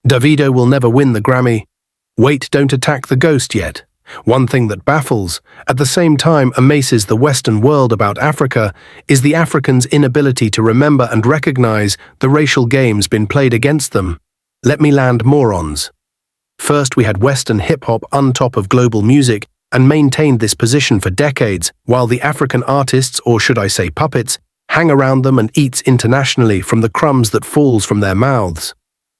Davido will never win the Grammy. Wait, don't attack the ghost yet. One thing that baffles, at the same time amazes the Western world about Africa, is the Africans' inability to remember and recognize the racial games been played against them. Let me land morons. First, we had Western hip-hop on top of global music and maintained this position for decades, while the African artists, or should I say puppets, hang around them and eats internationally from the crumbs that falls from their mouths.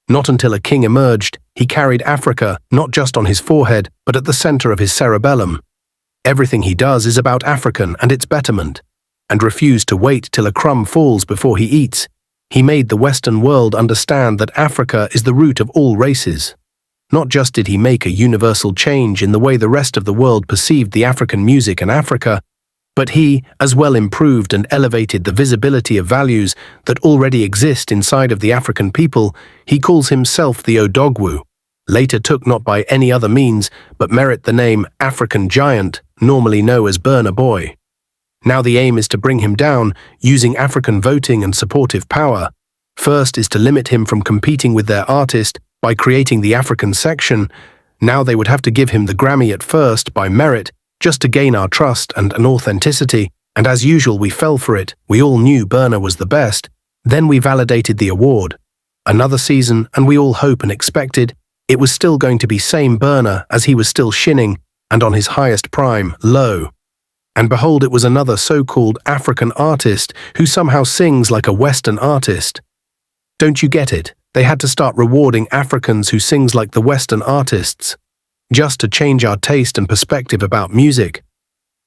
Not until a king emerged, he carried Africa not just on his forehead, but at the center of his cerebellum. Everything he does is about African and its betterment, and refused to wait till a crumb falls before he eats. He made the Western world understand that Africa is the root of all races. Not just did he make a universal change in the way the rest of the world perceived the African music and Africa, but he as well improved and elevated the visibility of values that already exist inside of the African people. He calls himself the Odogwu, later took not by any other means but merit the name African Giant, normally known as Burna Boy. Now the aim is to bring him down using African voting and supportive power. First is to limit him from competing with their artist by creating the African section. Now they would have to give him the Grammy at first by merit, just to gain our trust and an authenticity, and as usual we fell for it. We all knew Burna was the best. Then we validated the award. Another season, and we all hope and expected it was still going to be same Burna as he was still shinning, and on his highest prime, low. And behold, it was another so-called African artist who somehow sings like a Western artist. Don't you get it? They had to start rewarding Africans who sings like the Western artists, just to change our taste and perspective about music.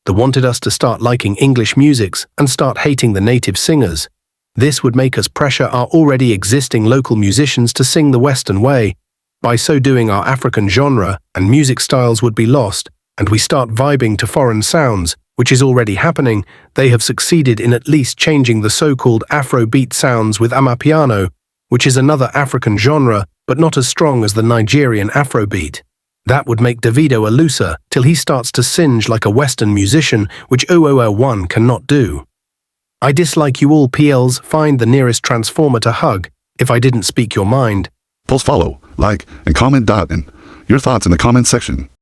They wanted us to start liking English musics and start hating the native singers. This would make us pressure our already existing local musicians to sing the Western way. By so doing, our African genre and music styles would be lost, and we start vibing to foreign sounds, which is already happening. They have succeeded in at least changing the so-called Afrobeat sounds with Amapiano, which is another African genre, but not as strong as the Nigerian Afrobeat. That would make Davido a loser till he starts to singe like a Western musician, which 0001 cannot do. I dislike you all PLs. Find the nearest transformer to hug, if I didn't speak your mind. Post follow, like, and comment. And your thoughts in the comment section.